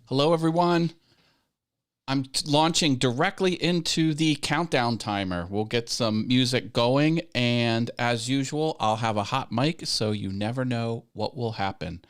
Hello, everyone. I'm launching directly into the countdown timer. We'll get some music going, and as usual, I'll have a hot mic, so you never know what will happen.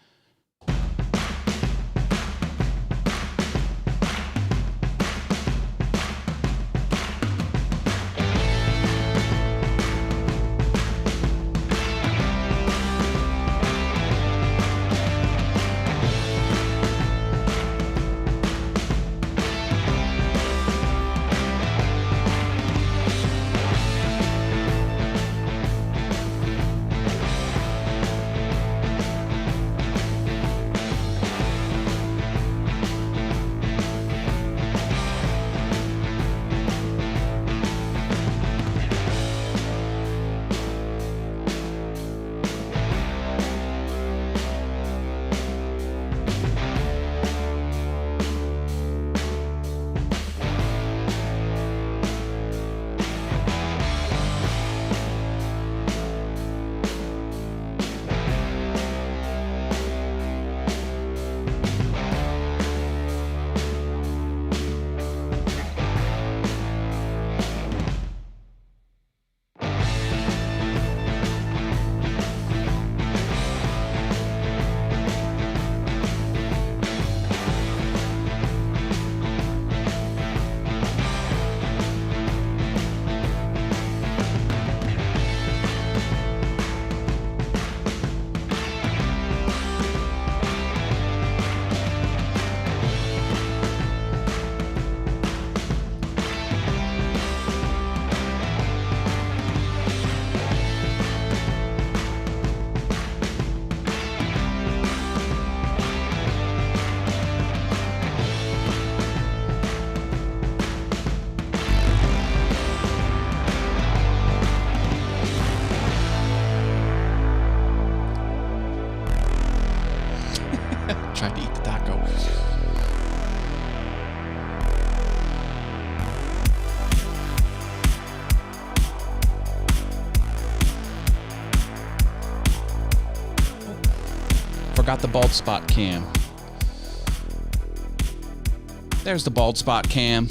Tried to eat the taco. Forgot the bald spot cam. There's the bald spot cam.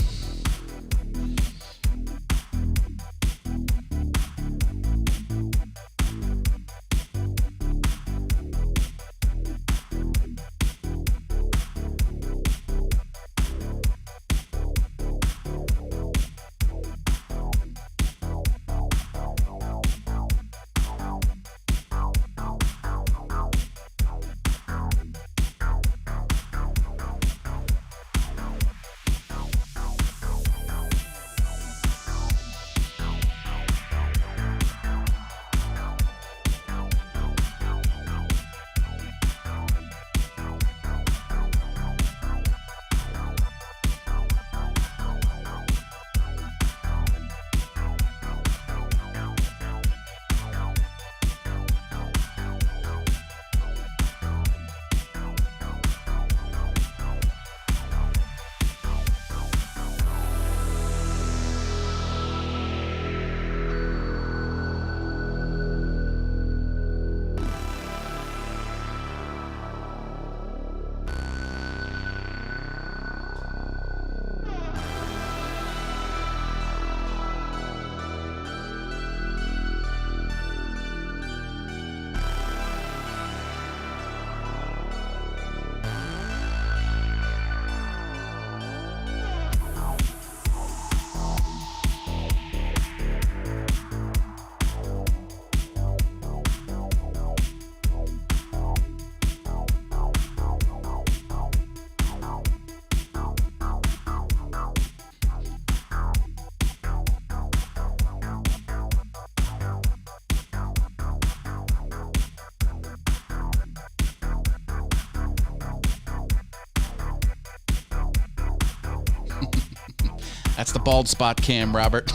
That's the bald spot cam, Robert.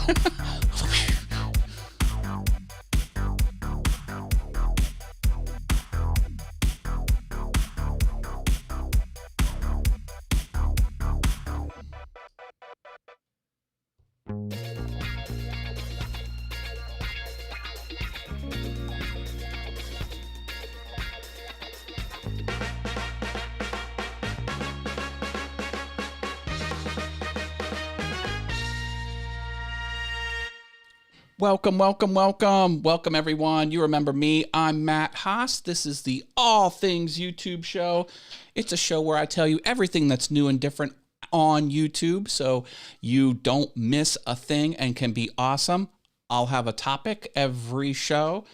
Welcome, welcome, welcome. Welcome, everyone. You remember me. I'm Matt Haas. This is the All Things YouTube show. It's a show where I tell you everything that's new and different on YouTube so you don't miss a thing and can be awesome. I'll have a topic every show,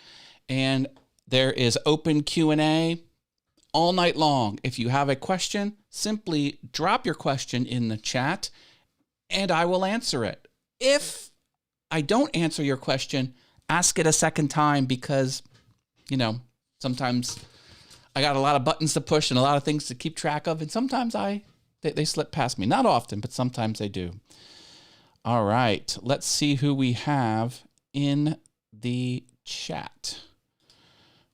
and there is open Q&A all night long. If you have a question, simply drop your question in the chat, and I will answer it. If I don't answer your question, ask it a second time because, sometimes I got a lot of buttons to push and a lot of things to keep track of, and sometimes they slip past me. Not often, but sometimes they do. All right, let's see who we have in the chat.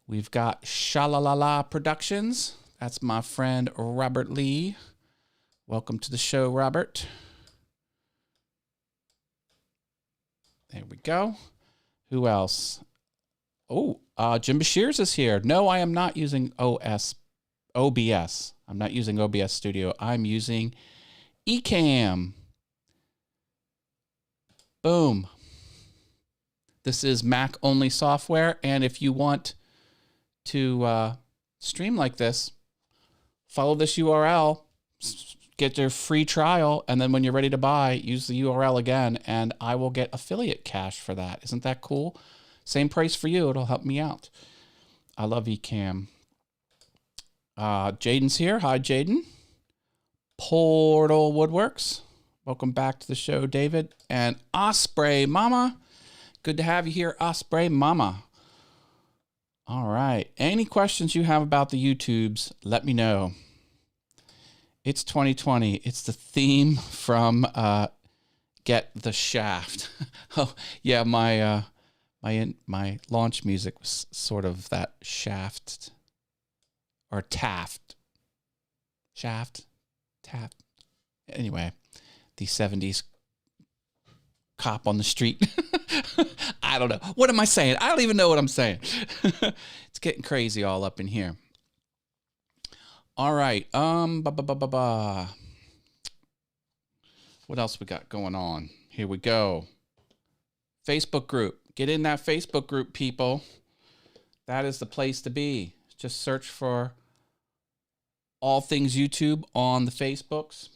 We've got Shalalala Productions. That's my friend Robert Lee. Welcome to the show, Robert. There we go. Who else? Oh, Jim Bashirs is here. No, I am not using OBS. I'm not using OBS Studio. I'm using Ecamm. Boom. This is Mac-only software, and if you want to stream like this, follow this URL, get your free trial, and then when you're ready to buy, use the URL again, and I will get affiliate cash for that. Isn't that cool? Same price for you. It'll help me out. I love Ecamm. Jaden's here. Hi, Jaden. Portal Woodworks. Welcome back to the show, David. And Osprey Mama. Good to have you here, Osprey Mama. All right. Any questions you have about the YouTubes, let me know. It's 2020. It's the theme from Get the Shaft. Oh, yeah, my launch music was sort of that Shaft or Taft. Shaft, Taft. Anyway, the 70s cop on the street. I don't know. What am I saying? I don't even know what I'm saying. It's getting crazy all up in here. All right. What else we got going on? Here we go. Facebook group. Get in that Facebook group, people. That is the place to be. Just search for All Things YouTube on the Facebooks.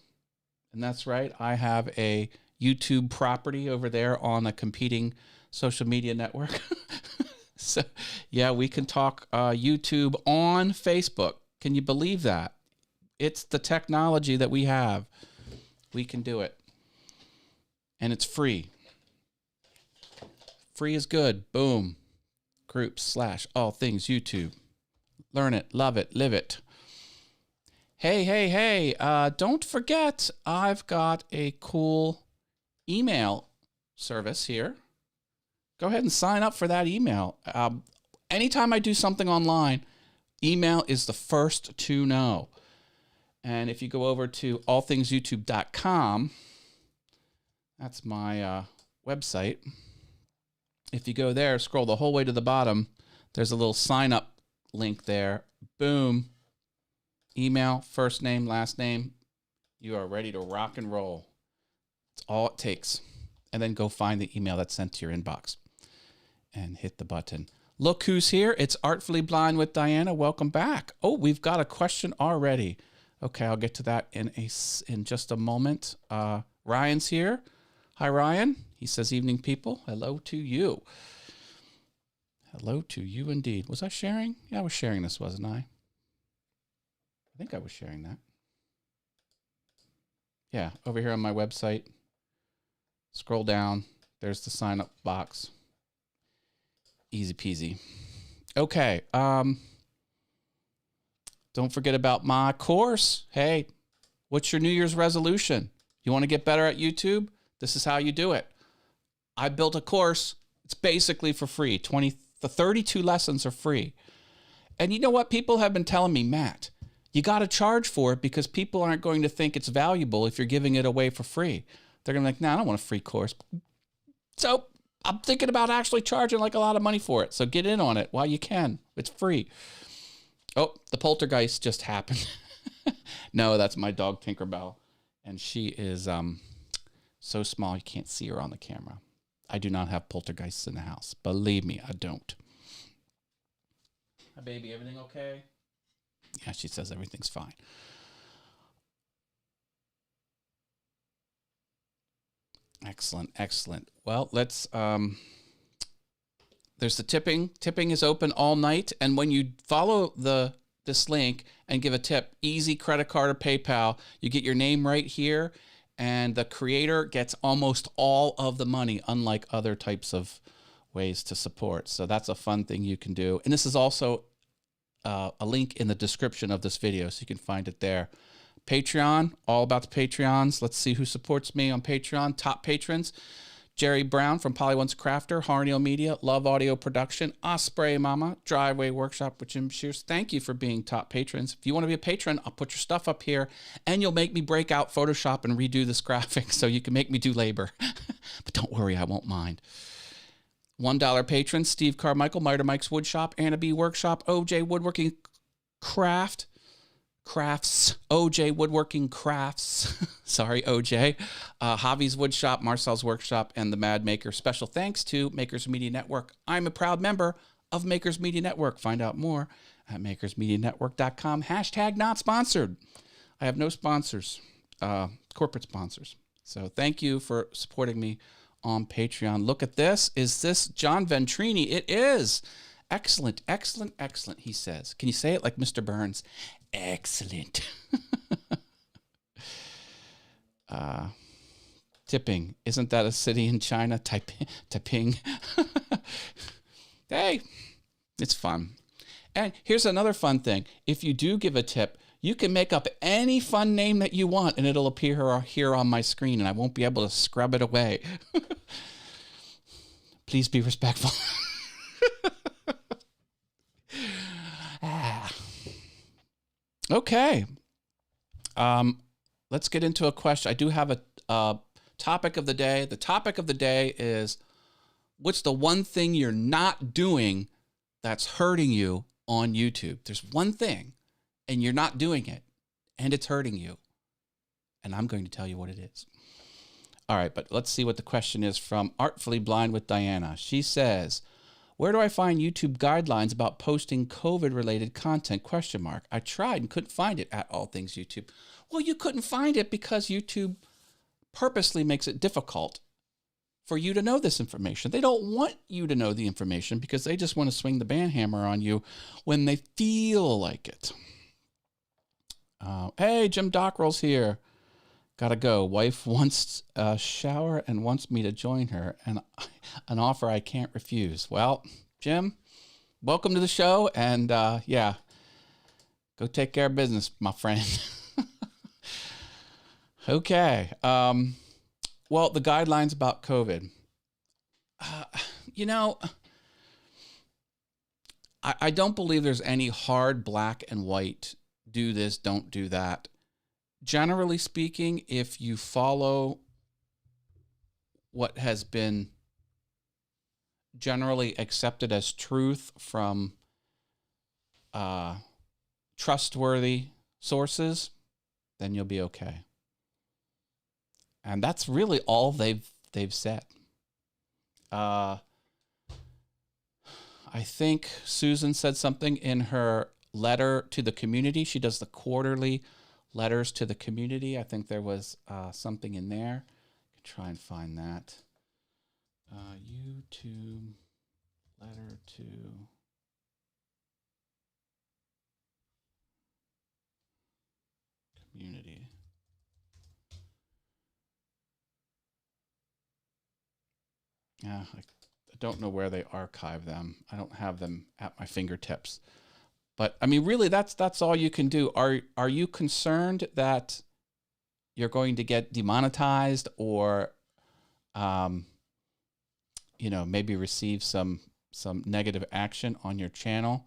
And that's right. I have a YouTube property over there on a competing social media network. So, yeah, we can talk YouTube on Facebook. Can you believe that? It's the technology that we have. We can do it. And it's free. Free is good. Boom. Groups / All Things YouTube. Learn it, love it, live it. Hey. Don't forget, I've got a cool email service here. Go ahead and sign up for that email. Anytime I do something online, email is the first to know. And if you go over to allthingsyoutube.com, that's my website. If you go there, scroll the whole way to the bottom, there's a little sign up link there. Boom. Email, first name, last name. You are ready to rock and roll. It's all it takes. And then go find the email that's sent to your inbox and hit the button. Look who's here. It's Artfully Blind with Diana. Welcome back. Oh, we've got a question already. Okay, I'll get to that in just a moment. Ryan's here. Hi, Ryan. He says, evening, people. Hello to you. Hello to you indeed. Was I sharing? Yeah, I was sharing this, wasn't I? I think I was sharing that. Yeah, over here on my website. Scroll down. There's the sign up box. Easy peasy. Okay. Don't forget about my course. Hey, what's your New Year's resolution? You want to get better at YouTube? This is how you do it. I built a course. It's basically for free. The 32 lessons are free. And you know what? People have been telling me, Matt, you got to charge for it because people aren't going to think it's valuable if you're giving it away for free. They're going to be like, no, I don't want a free course. So I'm thinking about actually charging like a lot of money for it. So get in on it while you can. It's free. Oh, the poltergeist just happened. No, that's my dog Tinkerbell. And she is so small you can't see her on the camera. I do not have poltergeists in the house. Believe me, I don't. Hi, baby. Everything okay? Yeah, she says everything's fine. Excellent, excellent. Well, let's... there's the tipping. Tipping is open all night. And when you follow this link and give a tip, easy credit card or PayPal, you get your name right here. And the creator gets almost all of the money, unlike other types of ways to support. So that's a fun thing you can do. And this is also a link in the description of this video, so you can find it there. Patreon, all about the Patreons. Let's see who supports me on Patreon. Top patrons: Jerry Brown from Polly1's Crafter, Harneo Media, Love Audio Production, Osprey Mama, Driveway Workshop with Jim Shears. Thank you for being top patrons. If you want to be a patron, I'll put your stuff up here, and you'll make me break out Photoshop and redo this graphic so you can make me do labor. But don't worry, I won't mind. $1 patrons: Steve Carmichael, Miter Mike's Woodshop, Anna B Workshop, OJ Woodworking Crafts, OJ Woodworking Crafts, sorry, OJ, Javi's Woodshop, Marcel's Workshop, and the Mad Maker. Special thanks to Makers Media Network. I'm a proud member of Makers Media Network. Find out more at makersmedianetwork.com. Hashtag not sponsored. I have no sponsors, corporate sponsors. So thank you for supporting me on Patreon. Look at this. Is this John Ventrini? It is. Excellent, excellent, excellent, he says. Can you say it like Mr. Burns? Excellent. Tipping. Isn't that a city in China? Taiping. Hey, it's fun. And here's another fun thing. If you do give a tip, you can make up any fun name that you want, and it'll appear here on my screen, and I won't be able to scrub it away. Please be respectful. Okay. Let's get into a question. I do have a topic of the day. The topic of the day is, what's the one thing you're not doing that's hurting you on YouTube? There's one thing, and you're not doing it, and it's hurting you. And I'm going to tell you what it is. All right, but let's see what the question is from Artfully Blind with Diana. She says, where do I find YouTube guidelines about posting COVID-related content? ? I tried and couldn't find it at All Things YouTube. Well, you couldn't find it because YouTube purposely makes it difficult for you to know this information. They don't want you to know the information because they just want to swing the banhammer on you when they feel like it. Hey, Jim Dockrell's here. Gotta go. Wife wants a shower and wants me to join her, and an offer I can't refuse. Well, Jim, welcome to the show, and yeah, go take care of business, my friend. Okay. Well, the guidelines about COVID. You know, I don't believe there's any hard black and white, do this, don't do that. Generally speaking, if you follow what has been generally accepted as truth from trustworthy sources, then you'll be okay. And that's really all they've said. I think Susan said something in her letter to the community. She does the quarterly letters to the community. I think there was something in there. I can try and find that. YouTube letter to community. Yeah, I don't know where they archive them. I don't have them at my fingertips. But I mean, really, that's all you can do. Are you concerned that you're going to get demonetized or, you know, maybe receive some negative action on your channel?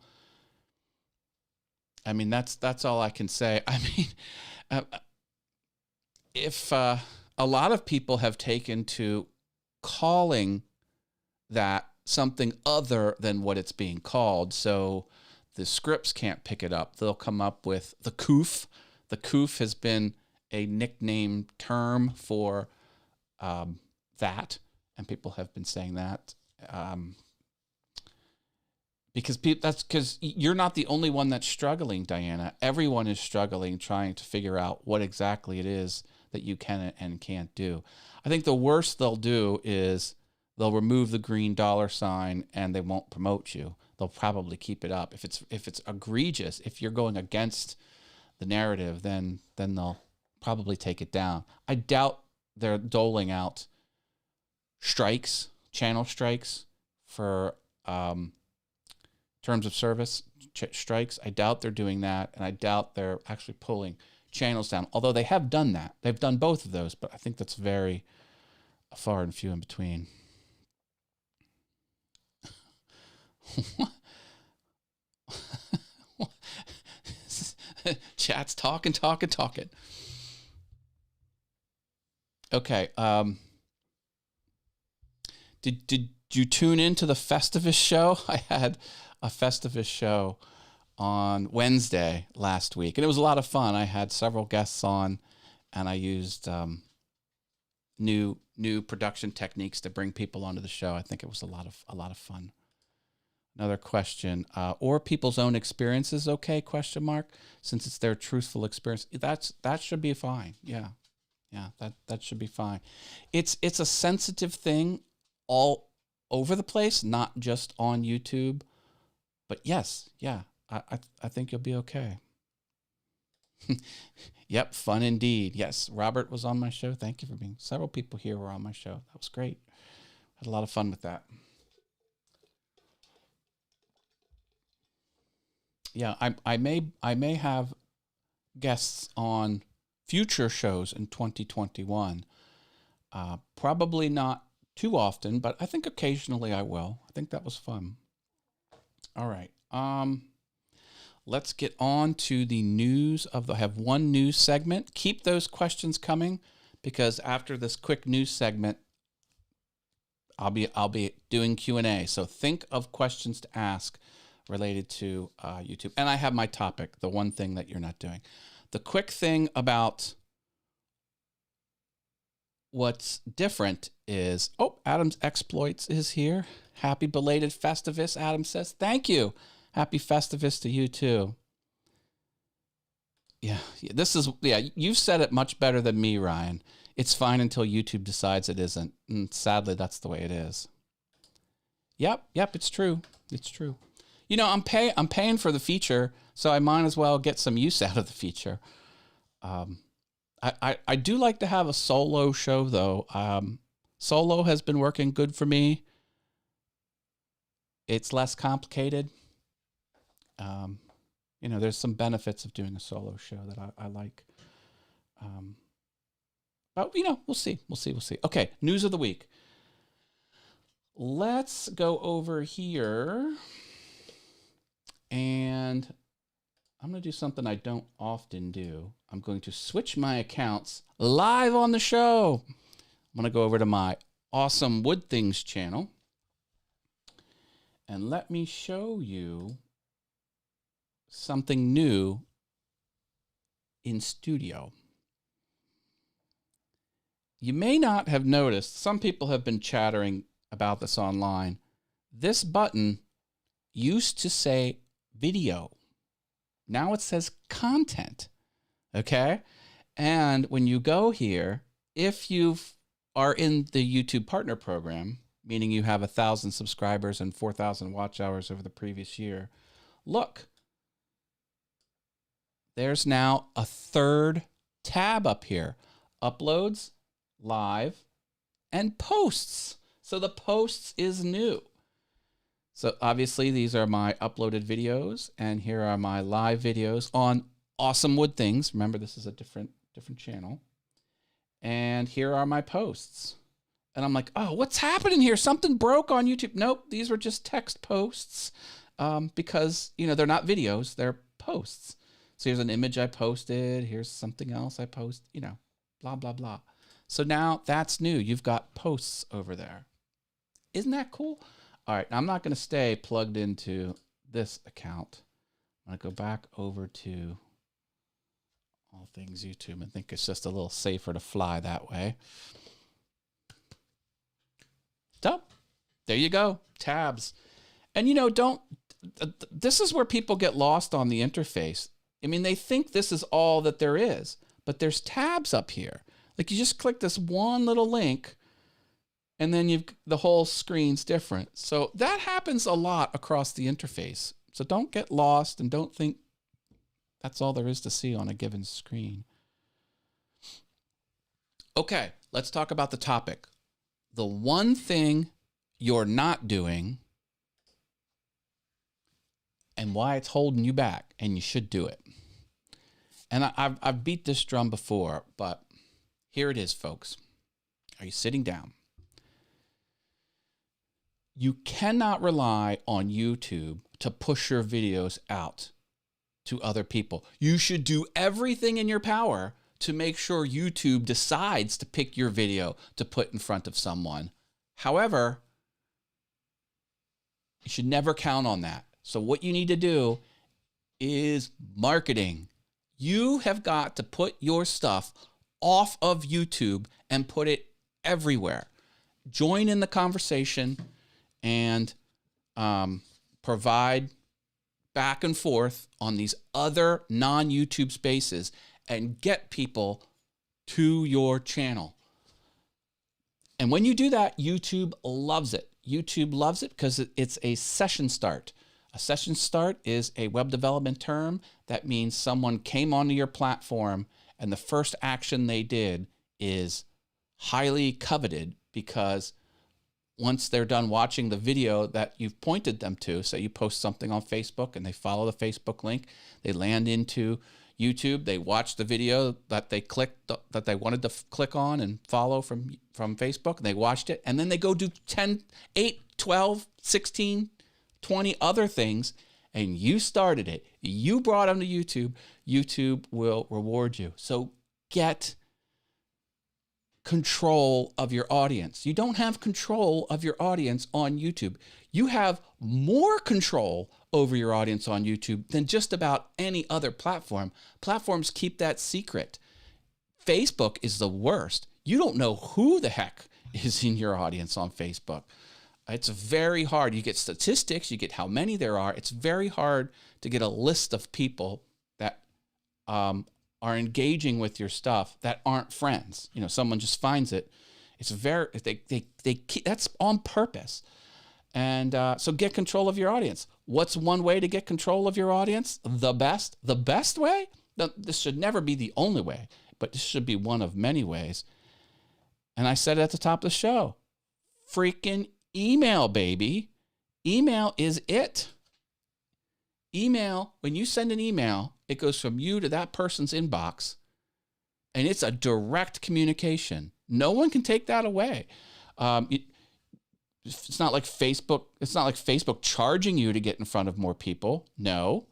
I mean, that's all I can say. I mean, if a lot of people have taken to calling that something other than what it's being called, so the scripts can't pick it up. They'll come up with the coof. The coof has been a nickname term for that. and people have been saying that. Because that's because you're not the only one that's struggling, Diana. Everyone is struggling, trying to figure out what exactly it is that you can and can't do. I think the worst they'll do is they'll remove the green $sign and they won't promote you. They'll probably keep it up. If it's egregious, if you're going against the narrative, then they'll probably take it down. I doubt they're doling out strikes, channel strikes for terms of service strikes. I doubt they're doing that, and I doubt they're actually pulling channels down, although they have done that. They've done both of those, but I think that's very far and few in between. Chat's talking. Okay. Did you tune into the Festivus show? I had a Festivus show on Wednesday last week, and it was a lot of fun. I had several guests on, and I used new production techniques to bring people onto the show. I think it was a lot of fun. Another question, or people's own experiences, okay, question mark, since it's their truthful experience. That should be fine. Yeah, that should be fine. It's a sensitive thing all over the place, not just on YouTube. But yes, yeah, I think you'll be okay. Yep, fun indeed. Yes, Robert was on my show. Thank you for being. Several people here were on my show. That was great. Had a lot of fun with that. Yeah, I may have guests on future shows in 2021. Probably not too often, but I think occasionally I will. I think that was fun. All right. Let's get on to the news I have one news segment. Keep those questions coming, because after this quick news segment, I'll be doing Q&A. So think of questions to ask related to YouTube. And I have my topic, the one thing that you're not doing. The quick thing about what's different is, Adam's Exploits is here. Happy belated Festivus, Adam says. Thank you. Happy Festivus to you too. Yeah, you've said it much better than me, Ryan. It's fine until YouTube decides it isn't. And sadly, that's the way it is. Yep, it's true. It's true. You know, I'm paying for the feature, so I might as well get some use out of the feature. I do like to have a solo show, though. Solo has been working good for me. It's less complicated. There's some benefits of doing a solo show that I like. But, we'll see. Okay, news of the week. Let's go over here. And I'm going to do something I don't often do. I'm going to switch my accounts live on the show. I'm going to go over to my Awesome Wood Things channel. And let me show you something new in studio. You may not have noticed, some people have been chattering about this online. This button used to say video. Now it says content. Okay? And when you go here, if you are in the YouTube Partner Program, meaning you have 1,000 subscribers and 4,000 watch hours over the previous year, look, there's now a third tab up here. Uploads, live, and posts. So the posts is new. So obviously these are my uploaded videos, and here are my live videos on Awesome Wood Things. Remember, this is a different channel. And here are my posts. And I'm like, oh, what's happening here? Something broke on YouTube. Nope, these were just text posts because, they're not videos, they're posts. So here's an image I posted. Here's something else I post, blah, blah, blah. So now that's new. You've got posts over there. Isn't that cool? All right, I'm not going to stay plugged into this account. I'm going to go back over to All Things YouTube. I think it's just a little safer to fly that way. There you go. Tabs. And, this is where people get lost on the interface. I mean, they think this is all that there is, but there's tabs up here. Like you just click this one little link and then the whole screen's different. So that happens a lot across the interface. So don't get lost and don't think that's all there is to see on a given screen. Okay, let's talk about the topic. The one thing you're not doing and why it's holding you back, and you should do it. And I've beat this drum before, but here it is, folks. Are you sitting down? You cannot rely on YouTube to push your videos out to other people. You should do everything in your power to make sure YouTube decides to pick your video to put in front of someone. However, you should never count on that. So what you need to do is marketing. You have got to put your stuff off of YouTube and put it everywhere. Join in the conversation and provide back and forth on these other non-YouTube spaces and get people to your channel. And when you do that, YouTube loves it. YouTube loves it because it's a session start. A session start is a web development term that means someone came onto your platform and the first action they did is highly coveted, because once they're done watching the video that you've pointed them to, so you post something on Facebook and they follow the Facebook link, they land into YouTube, they watch the video that they clicked, that they wanted to click on and follow from Facebook, and they watched it, and then they go do 10, 8, 12, 16, 20 other things, and you started it. You brought them to YouTube. YouTube will reward you. So get control of your audience. You don't have control of your audience on YouTube. You have more control over your audience on YouTube than just about any other platform. Platforms keep that secret. Facebook is the worst. You don't know who the heck is in your audience on Facebook. It's very hard. You get statistics, you get how many there are. It's very hard to get a list of people that are engaging with your stuff that aren't friends. Someone just finds it. It's very, that's on purpose. And so get control of your audience. What's one way to get control of your audience? The best way? This should never be the only way, but this should be one of many ways. And I said it at the top of the show, freaking email, baby. Email is it. Email, when you send an email, it goes from you to that person's inbox, and it's a direct communication. No one can take that away. It's not like Facebook. It's not like Facebook charging you to get in front of more people. No.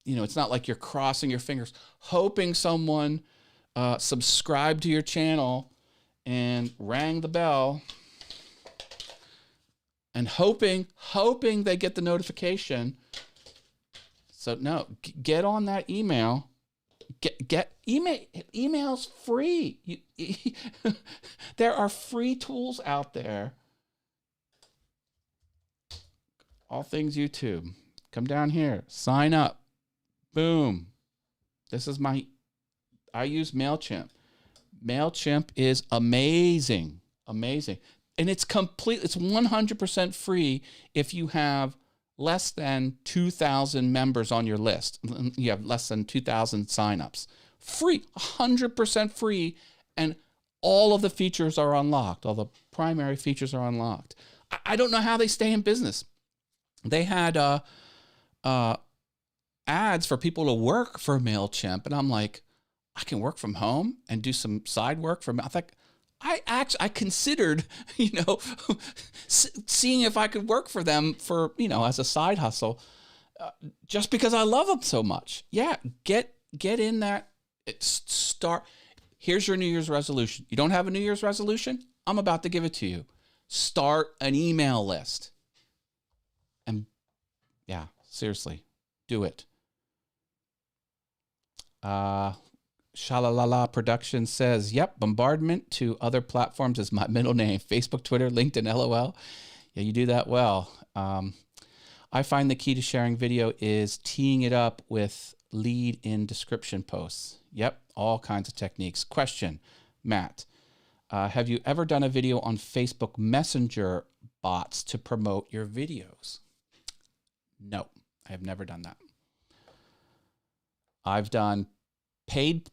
It's not like you're crossing your fingers, hoping someone subscribed to your channel and rang the bell and hoping they get the notification. So no, get on that email. Get emails free. There are free tools out there. All things YouTube. Come down here, sign up. Boom. This is I use MailChimp. MailChimp is amazing. Amazing. And it's 100% free if you have less than 2,000 members on your list. You have less than 2,000 signups. Free, 100% free, and all of the features are unlocked. All the primary features are unlocked. I don't know how they stay in business. They had ads for people to work for MailChimp, and I'm like, I can work from home and do some side work from. I considered, seeing if I could work for them for, as a side hustle, just because I love them so much. Yeah, get in that. Start. Here's your New Year's resolution. You don't have a New Year's resolution? I'm about to give it to you. Start an email list. And yeah, seriously, do it. Shalalala Production says, yep, bombardment to other platforms is my middle name. Facebook, Twitter, LinkedIn, LOL. Yeah, you do that well. I find the key to sharing video is teeing it up with lead in description posts. Yep, all kinds of techniques. Question, Matt, have you ever done a video on Facebook Messenger bots to promote your videos? No, I have never done that. I've done paid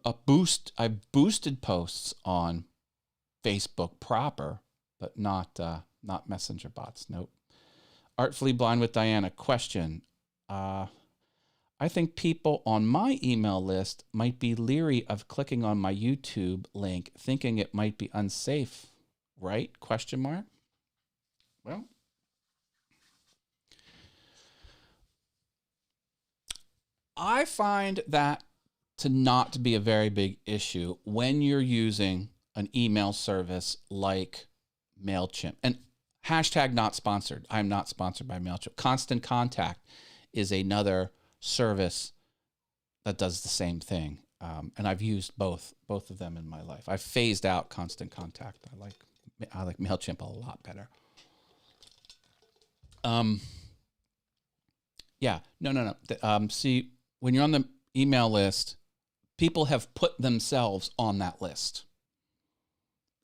I've boosted posts on Facebook proper, but not Messenger bots. Nope. Artfully Blind with Diana. Question. I think people on my email list might be leery of clicking on my YouTube link, thinking it might be unsafe, right? Question mark. Well, I find that to not be a very big issue when you're using an email service like MailChimp. And hashtag not sponsored. I'm not sponsored by MailChimp. Constant Contact is another service that does the same thing. And I've used both of them in my life. I've phased out Constant Contact. I like MailChimp a lot better. Yeah, no. See, when you're on the email list, people have put themselves on that list.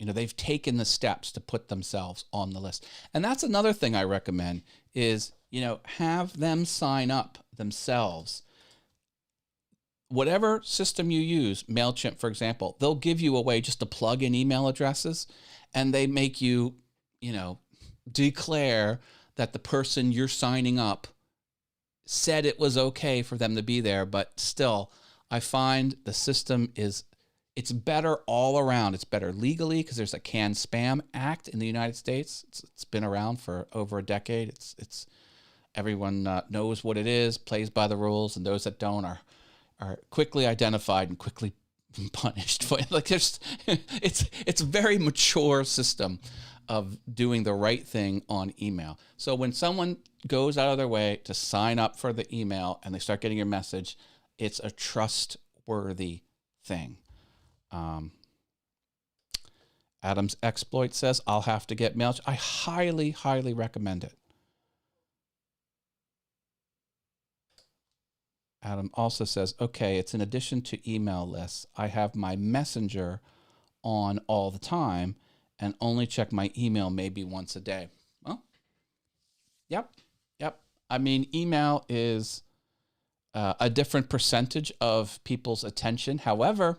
You know, they've taken the steps to put themselves on the list. And that's another thing I recommend is, you know, have them sign up themselves. Whatever system you use, MailChimp, for example, they'll give you a way just to plug in email addresses, and they make you, you know, declare that the person you're signing up said it was okay for them to be there. But still, I find the system it's better all around. It's better legally because there's a Can Spam Act in the United States. It's been around for over a decade. It's everyone knows what it is, plays by the rules, and those that don't are quickly identified and quickly punished for it. Like it's a very mature system of doing the right thing on email. So when someone goes out of their way to sign up for the email and they start getting your message, it's a trustworthy thing. Adam's Exploit says, I'll have to get MailChimp. I highly, highly recommend it. Adam also says, okay, it's in addition to email lists. I have my Messenger on all the time and only check my email maybe once a day. Well, yep. I mean, email is a different percentage of people's attention. However,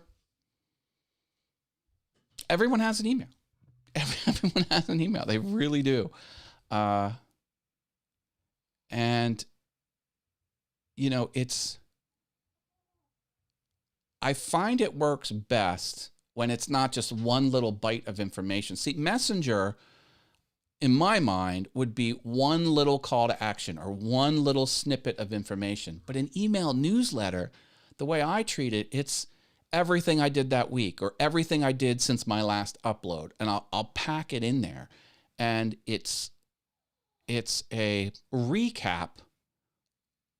everyone has an email. Everyone has an email. They really do. And, you know, I find it works best when it's not just one little bite of information. See, Messenger, in my mind, would be one little call to action or one little snippet of information. But an email newsletter, the way I treat it, it's everything I did that week or everything I did since my last upload, and I'll pack it in there. And it's a recap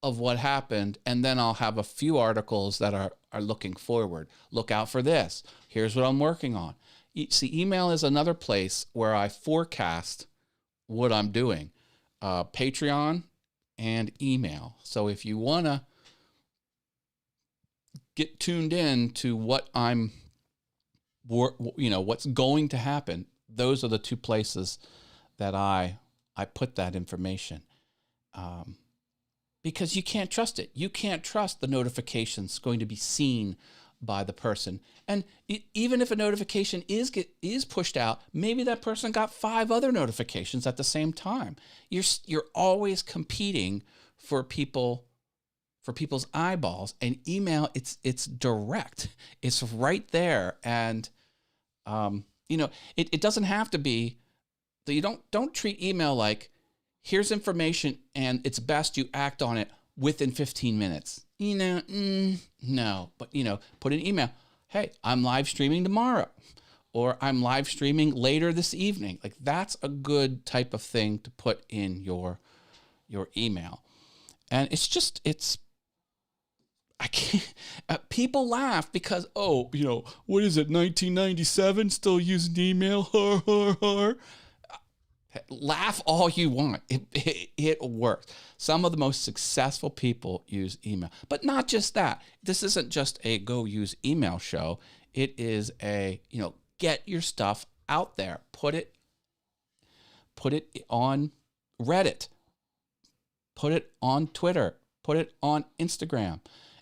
of what happened, and then I'll have a few articles that are looking forward. Look out for this. Here's what I'm working on. See, email is another place where I forecast what I'm doing. Patreon and email. So if you want to get tuned in to what what's going to happen, those are the two places that I put that information. Because you can't trust it. You can't trust the notifications going to be seen by the person. And even if a notification is pushed out, maybe that person got 5 other notifications at the same time. You're always competing for people's eyeballs. And email, it's direct. It's right there. And it doesn't have to be that you don't treat email like, here's information and it's best you act on it within 15 minutes. No. But, put an email. Hey, I'm live streaming tomorrow, or I'm live streaming later this evening. Like, that's a good type of thing to put in your email. And I can't, people laugh because, oh, what is it, 1997, still using email? Har, har, har. Laugh all you want. It works. Some of the most successful people use email. But not just that. This isn't just a go use email show. It is a, get your stuff out there. Put it on Reddit. Put it on Twitter. Put it on Instagram.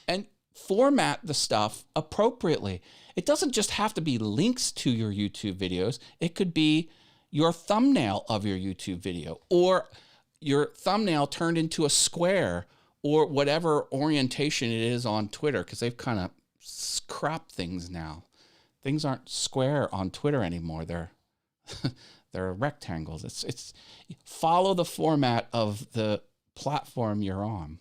And format the stuff appropriately. It doesn't just have to be links to your YouTube videos. It could be your thumbnail of your YouTube video, or your thumbnail turned into a square, or whatever orientation it is on Twitter, because they've kind of cropped things now. Things aren't square on Twitter anymore. They're they're rectangles. It's follow the format of the platform you're on.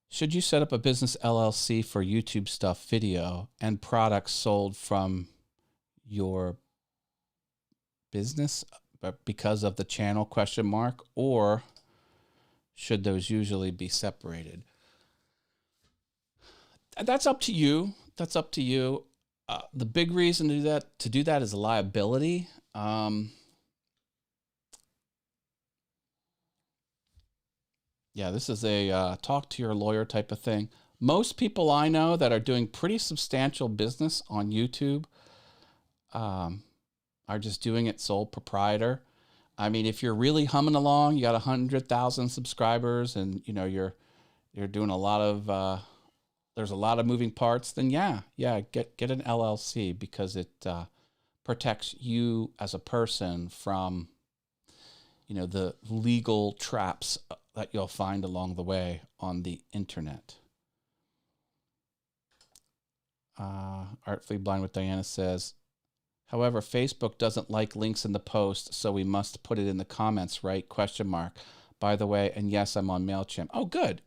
Should you set up a business LLC for YouTube stuff, video, and products sold from your business because of the channel ? Or should those usually be separated? That's up to you. That's up to you. The big reason to do that is a liability. Yeah, this is a talk to your lawyer type of thing. Most people I know that are doing pretty substantial business on YouTube are just doing it sole proprietor. I mean, if you're really humming along, you got 100,000 subscribers, and you're doing a lot of there's a lot of moving parts. Then yeah, get an LLC, because it protects you as a person from the legal traps that you'll find along the way on the internet. Artfully Blind with Diana says, however, Facebook doesn't like links in the post, so we must put it in the comments, right? ? By the way, and yes, I'm on MailChimp. Oh, good.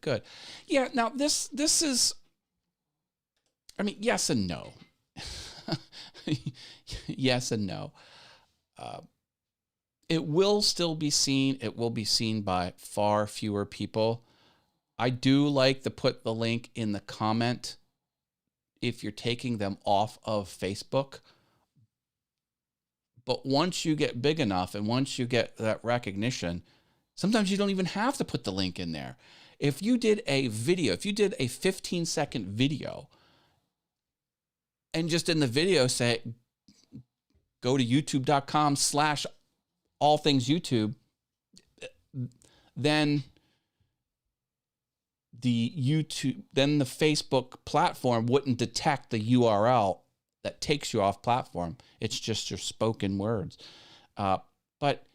Yeah, now this is, I mean, yes and no. Yes and no. It will still be seen. It will be seen by far fewer people. I do like to put the link in the comment if you're taking them off of Facebook. But once you get big enough and once you get that recognition, sometimes you don't even have to put the link in there. If you did a video, if you did a 15-second video, and just in the video say, go to youtube.com/allthingsYouTube, then the Facebook platform wouldn't detect the URL that takes you off platform. It's just your spoken words. But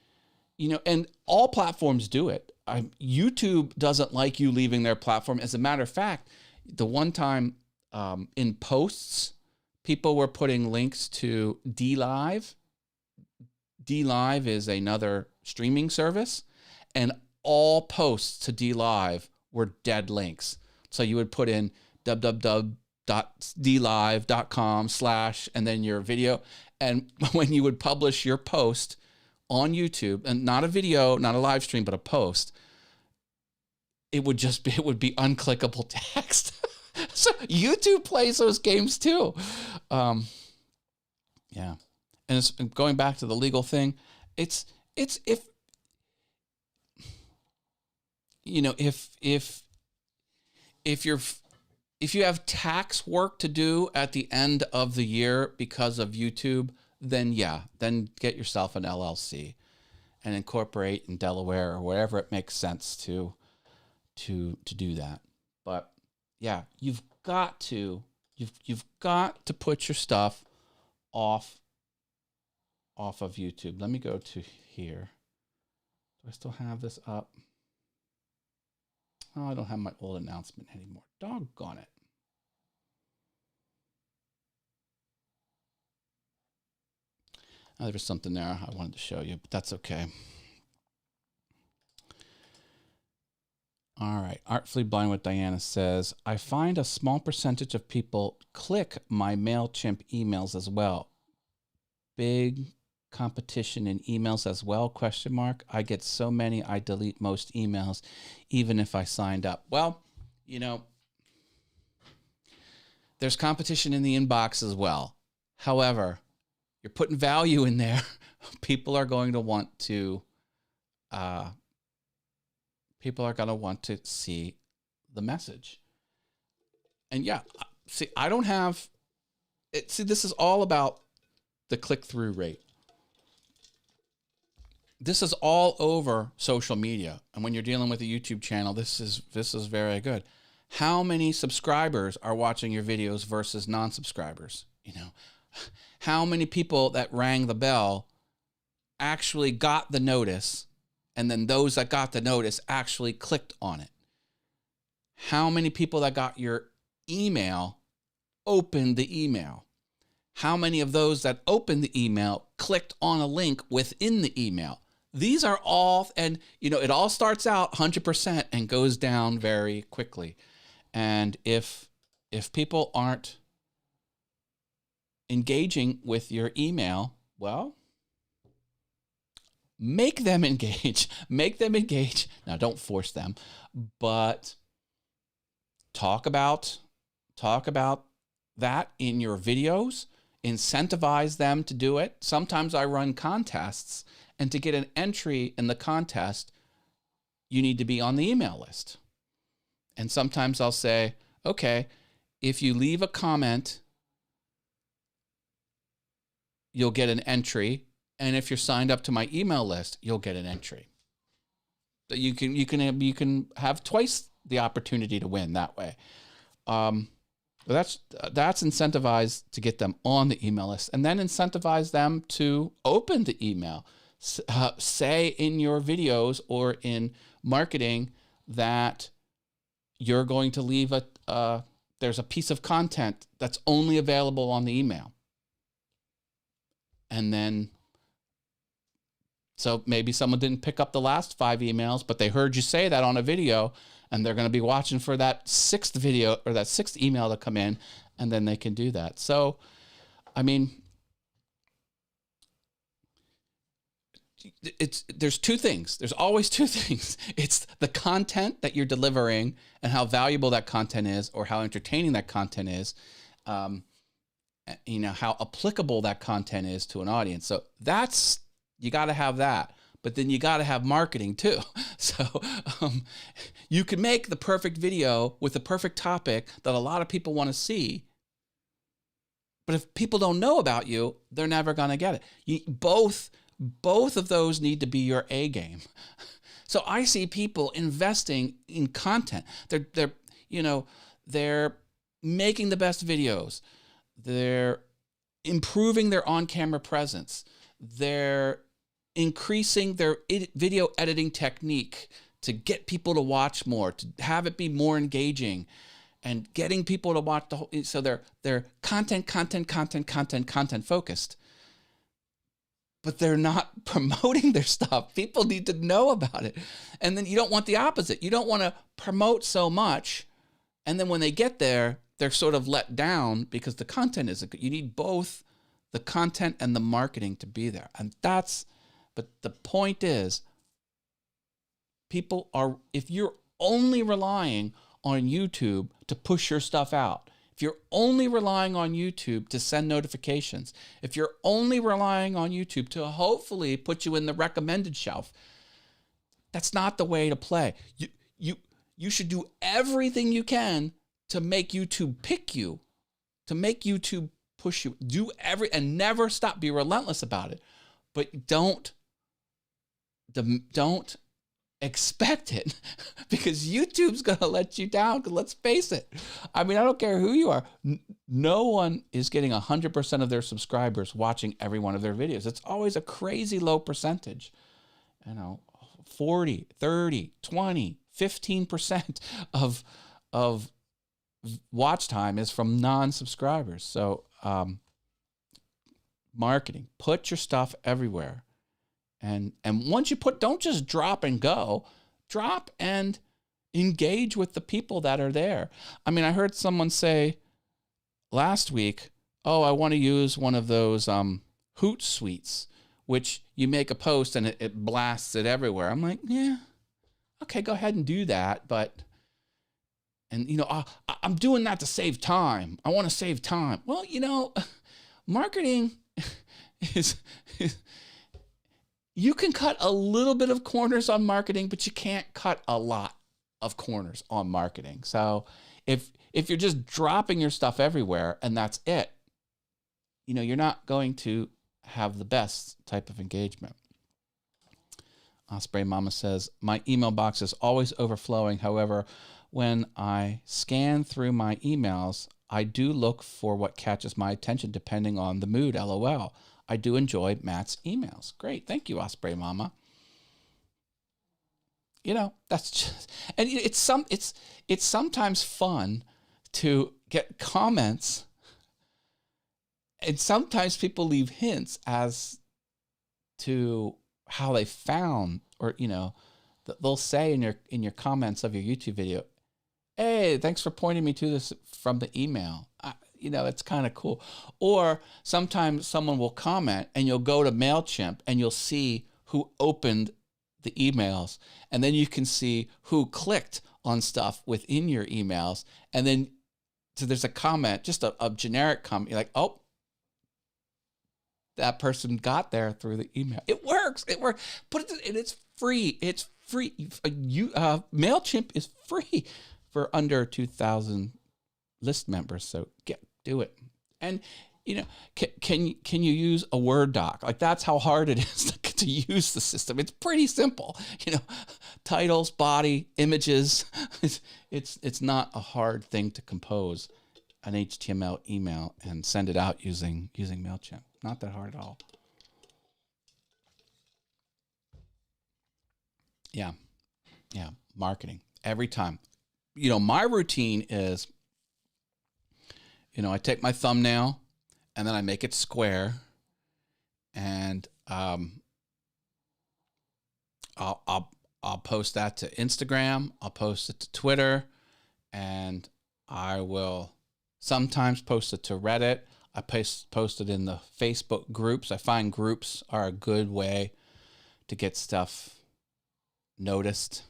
and all platforms do it. YouTube doesn't like you leaving their platform. As a matter of fact, the one time in posts, people were putting links to DLive. DLive is another streaming service, and all posts to DLive were dead links. So you would put in www.dlive.com/ and then your video. And when you would publish your post on YouTube, and not a video, not a live stream, but a post, it would be unclickable text. So YouTube plays those games too. Yeah. And it's going back to the legal thing. It's if you have tax work to do at the end of the year because of YouTube, then get yourself an LLC and incorporate in Delaware or wherever it makes sense to do that. But yeah, you've got to put your stuff off of YouTube. Let me go to here. Do I still have this up? Oh, I don't have my old announcement anymore. Doggone it. Oh, there was something there I wanted to show you, but that's okay. All right. Artfully Blind with Diana says, I find a small percentage of people click my MailChimp emails as well. Big competition in emails as well? Question mark. I get so many, I delete most emails, even if I signed up. Well, you know, there's competition in the inbox as well. However, you're putting value in there. People are going to want to see the message. And yeah, see, I don't have it. See, this is all about the click-through rate. This is all over social media. And when you're dealing with a YouTube channel, this is very good. How many subscribers are watching your videos versus non-subscribers? You know, how many people that rang the bell actually got the notice, and then those that got the notice actually clicked on it? How many people that got your email opened the email? How many of those that opened the email clicked on a link within the email? These are all, and you know, it all starts out 100% and goes down very quickly. And if people aren't engaging with your email, well, make them engage. Make them engage. Now, don't force them, but talk about that in your videos. Incentivize them to do it. Sometimes I run contests, and to get an entry in the contest, you need to be on the email list. And sometimes I'll say, okay, if you leave a comment, you'll get an entry. And if you're signed up to my email list, you'll get an entry. So you can have twice the opportunity to win that way. That's incentivized to get them on the email list, and then incentivize them to open the email. Say in your videos or in marketing that you're going to leave there's a piece of content that's only available on the email. And then, so maybe someone didn't pick up the last 5 emails, but they heard you say that on a video, and they're going to be watching for that 6th video or that 6th email to come in, and then they can do that. So, I mean, there's 2 things. There's always 2 things. It's the content that you're delivering and how valuable that content is, or how entertaining that content is. You know, how applicable that content is to an audience. So you got to have that. But then you got to have marketing too. So you can make the perfect video with the perfect topic that a lot of people want to see. But if people don't know about you, they're never going to get it. Both of those need to be your A game. So I see people investing in content. They're making the best videos. They're improving their on-camera presence. They're increasing their video editing technique to get people to watch more, to have it be more engaging, and getting people to watch the whole. So they're content focused, but they're not promoting their stuff. People need to know about it. And then you don't want the opposite. You don't want to promote so much, and then when they get there, they're sort of let down because the content isn't good. You need both the content and the marketing to be there. And but the point is, if you're only relying on YouTube to push your stuff out, if you're only relying on YouTube to send notifications, if you're only relying on YouTube to hopefully put you in the recommended shelf, that's not the way to play. You should do everything you can to make YouTube pick you, to make YouTube push you. And never stop. Be relentless about it, but don't expect it, because YouTube's going to let you down. Because let's face it. I mean, I don't care who you are. No one is getting 100% of their subscribers watching every one of their videos. It's always a crazy low percentage. 40, 30, 20, 15% of watch time is from non-subscribers. So marketing, put your stuff everywhere. And once you don't just drop and go, drop and engage with the people that are there. I mean, I heard someone say last week, oh, I want to use one of those Hootsuites which you make a post and it blasts it everywhere. I'm like, yeah, okay, go ahead and do that. But, and you know, I'm doing that to save time. I want to save time. Well, you know, marketing is you can cut a little bit of corners on marketing, but you can't cut a lot of corners on marketing. So if you're just dropping your stuff everywhere and that's it, you know, you're not going to have the best type of engagement. Osprey Mama says, my email box is always overflowing. However, when I scan through my emails, I do look for what catches my attention depending on the mood. LOL. I do enjoy Matt's emails. Great. Thank you, Osprey Mama. You know, that's just, and it's sometimes fun to get comments, and sometimes people leave hints as to how they found, or, you know, they'll say in your comments of your YouTube video, hey, thanks for pointing me to this from the email. You know, it's kind of cool. Or sometimes someone will comment and you'll go to MailChimp and you'll see who opened the emails. And then you can see who clicked on stuff within your emails. And then so there's a comment, just a generic comment. You're like, oh, that person got there through the email. It works. It works. But it's free. It's free. MailChimp is free for under 2,000 list members. So do it. And, you know, can you use a Word doc? Like, that's how hard it is to use the system. It's pretty simple. You know, titles, body, images. It's not a hard thing to compose an HTML email and send it out using MailChimp. Not that hard at all. Yeah. Marketing every time. You know, my routine is, you know, I take my thumbnail and then I make it square, and I'll post that to Instagram. I'll post it to Twitter, and I will sometimes post it to Reddit. I post it in the Facebook groups. I find groups are a good way to get stuff noticed.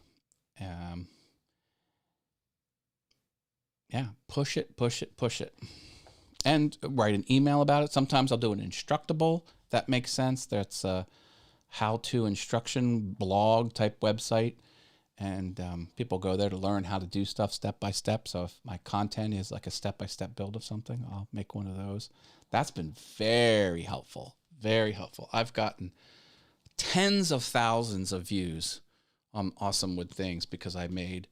Yeah, push it. And write an email about it. Sometimes I'll do an Instructable. That makes sense. That's a how-to instruction blog type website. And people go there to learn how to do stuff step by step. So if my content is like a step-by-step build of something, I'll make one of those. That's been very helpful. Very helpful. I've gotten tens of thousands of views on Awesome Wood Things because I made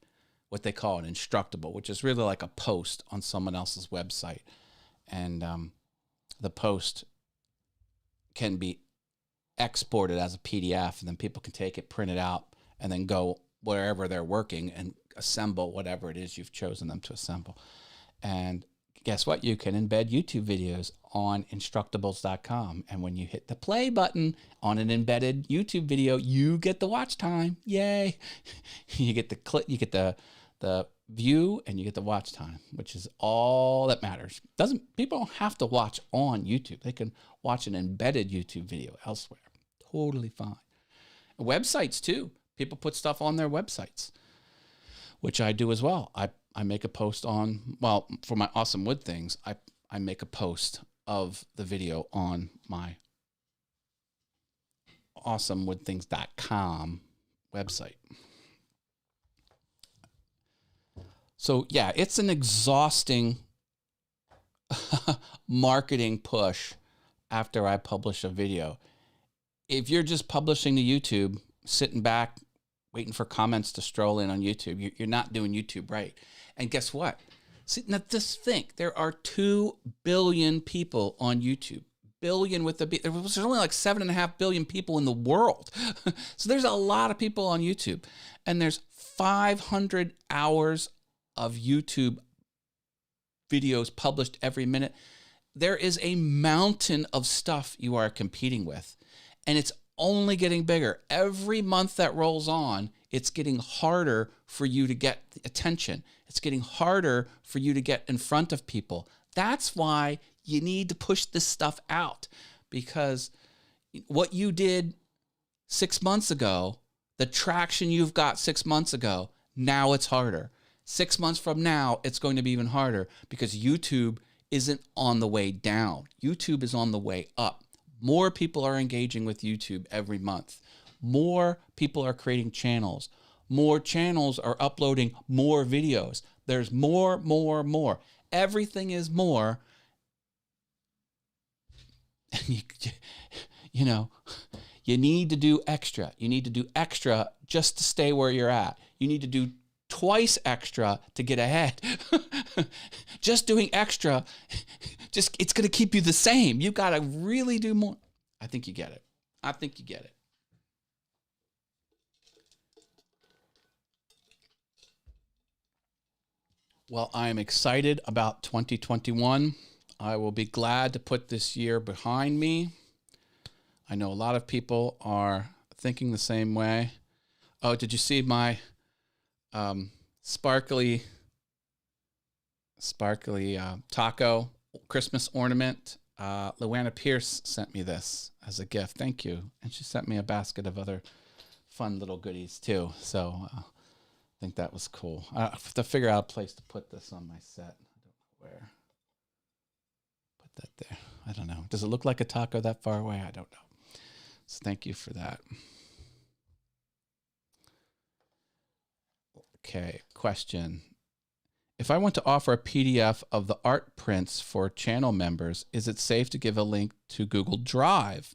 what they call an Instructable, which is really like a post on someone else's website. And the post can be exported as a PDF, and then people can take it, print it out, and then go wherever they're working and assemble whatever it is you've chosen them to assemble. And guess what? You can embed YouTube videos on Instructables.com. And when you hit the play button on an embedded YouTube video, you get the watch time. Yay. You get the clip, you get the view, and you get the watch time, which is all that matters. People don't have to watch on YouTube. They can watch an embedded YouTube video elsewhere. Totally fine. Websites too. People put stuff on their websites, which I do as well. I make a post on, well, for my Awesome Wood Things, I make a post of the video on my awesomewoodthings.com website. So yeah, it's an exhausting marketing push after I publish a video. If you're just publishing to YouTube, sitting back, waiting for comments to stroll in on YouTube, you're not doing YouTube right. And guess what? See, now just think, there are 2 billion people on YouTube. Billion with a B. There's only like 7.5 billion people in the world. So there's a lot of people on YouTube. And there's 500 hours of YouTube videos published every minute. There is a mountain of stuff you are competing with. And it's only getting bigger. Every month that rolls on, it's getting harder for you to get attention. It's getting harder for you to get in front of people. That's why you need to push this stuff out, because what you did 6 months ago, the traction you've got 6 months ago, now it's harder. 6 months from now, it's going to be even harder because YouTube isn't on the way down. YouTube is on the way up. More people are engaging with YouTube every month. More people are creating channels. More channels are uploading more videos. There's more. Everything is more. And you know, you need to do extra. You need to do extra just to stay where you're at. You need to do twice extra to get ahead. Just doing extra, it's going to keep you the same. You got to really do more. I think you get it. I think you get it. Well, I am excited about 2021. I will be glad to put this year behind me. I know a lot of people are thinking the same way. Oh, did you see my sparkly taco Christmas ornament? Luana Pierce sent me this as a gift. Thank you. And she sent me a basket of other fun little goodies too. So I think that was cool. I have to figure out a place to put this on my set. I don't know where. Put that there. I don't know. Does it look like a taco that far away? I don't know. So thank you for that. Okay, question. If I want to offer a PDF of the art prints for channel members, is it safe to give a link to Google Drive?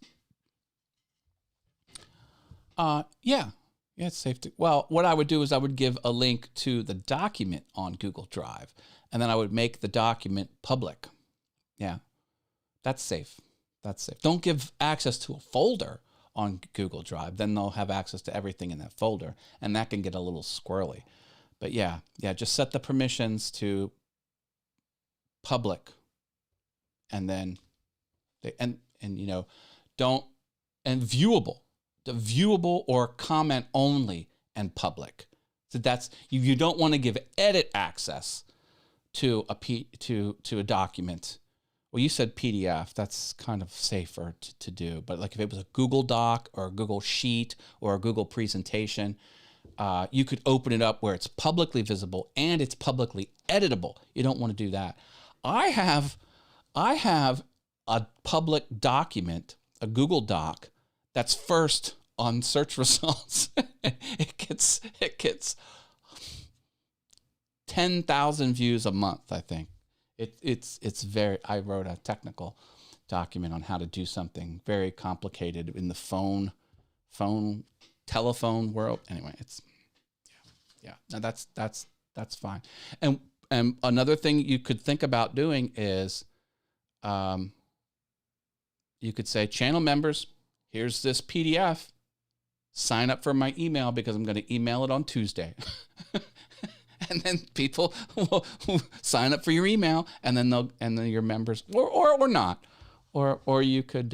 Yeah, it's safe to. Well, what I would do is I would give a link to the document on Google Drive, and then I would make the document public. Yeah, that's safe. That's safe. Don't give access to a folder on Google Drive. Then they'll have access to everything in that folder, and that can get a little squirrely. But yeah, just set the permissions to public, and then don't, and viewable, the viewable or comment only and public. So that's, you don't want to give edit access to a document. Well, you said PDF. That's kind of safer to do. But like if it was a Google Doc or a Google Sheet or a Google presentation, you could open it up where it's publicly visible and it's publicly editable. You don't want to do that. I have a public document, a Google Doc, that's first on search results. It gets 10,000 views a month, I think. It's very. I wrote a technical document on how to do something very complicated in the telephone world. Anyway, it's yeah. Now that's fine. And another thing you could think about doing is, you could say, channel members, here's this PDF. Sign up for my email because I'm going to email it on Tuesday. And then people will sign up for your email, and then your members, or not, or you could,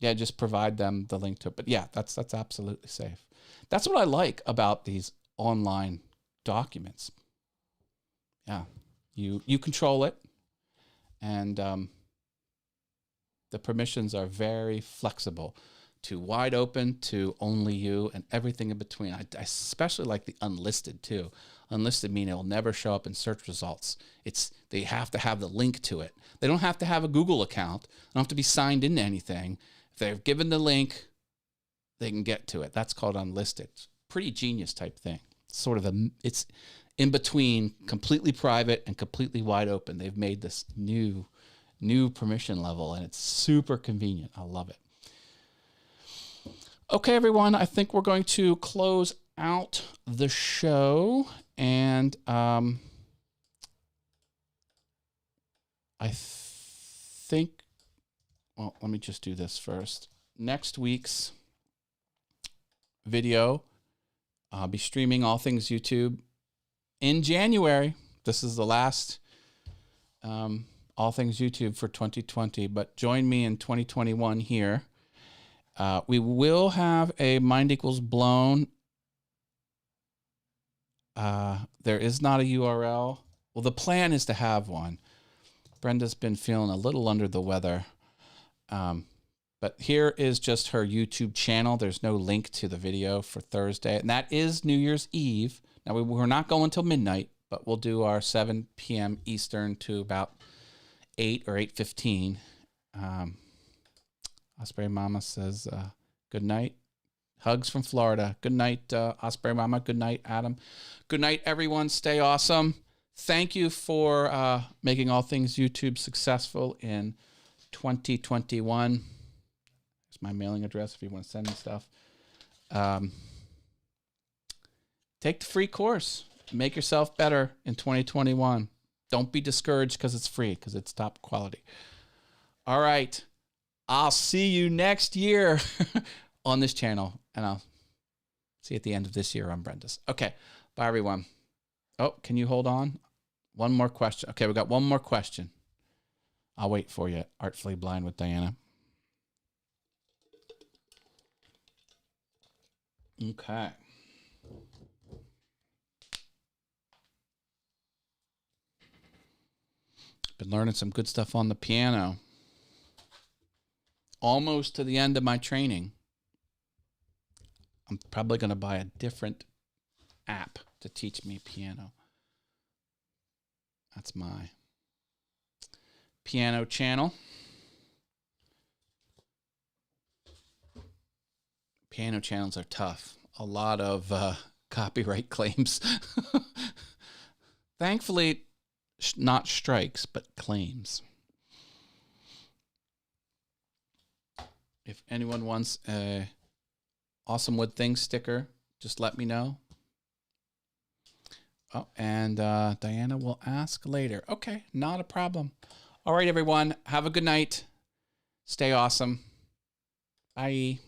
just provide them the link to it. But yeah, that's absolutely safe. That's what I like about these online documents. Yeah, you control it, and the permissions are very flexible, to wide open, to only you, and everything in between. I especially like the unlisted too. Unlisted mean it will never show up in search results. They have to have the link to it. They don't have to have a Google account. They don't have to be signed into anything. If they're given the link, they can get to it. That's called unlisted. Pretty genius type thing. It's in between completely private and completely wide open. They've made this new permission level, and it's super convenient. I love it. Okay, everyone, I think we're going to close out the show, and I think, well, let me just do this first. Next week's video, I'll be streaming All Things YouTube in January. This is the last All Things YouTube for 2020, but join me in 2021 here. We will have a Mind Equals Blown. There is not a URL. Well, the plan is to have one. Brenda's been feeling a little under the weather. But here is just her YouTube channel. There's no link to the video for Thursday. And that is New Year's Eve. Now, we're not going until midnight, but we'll do our 7 p.m. Eastern to about 8 or 8:15. Osprey Mama says, good night. Hugs from Florida. Good night, Osprey Mama. Good night, Adam. Good night, everyone. Stay awesome. Thank you for making All Things YouTube successful in 2021. My mailing address if you want to send me stuff. Take the free course. Make yourself better in 2021. Don't be discouraged because it's free, because it's top quality. All right. I'll see you next year on this channel, and I'll see you at the end of this year on Brenda's. Okay. Bye, everyone. Oh, can you hold on? One more question. Okay, we got one more question. I'll wait for you. Artfully Blind with Diana. Okay. Been learning some good stuff on the piano. Almost to the end of my training. I'm probably going to buy a different app to teach me piano. That's my piano channel. Piano channels are tough. A lot of copyright claims. Thankfully, not strikes, but claims. If anyone wants a Awesome Wood Things sticker, just let me know. Oh, and Diana will ask later. Okay, not a problem. All right, everyone. Have a good night. Stay awesome. Bye.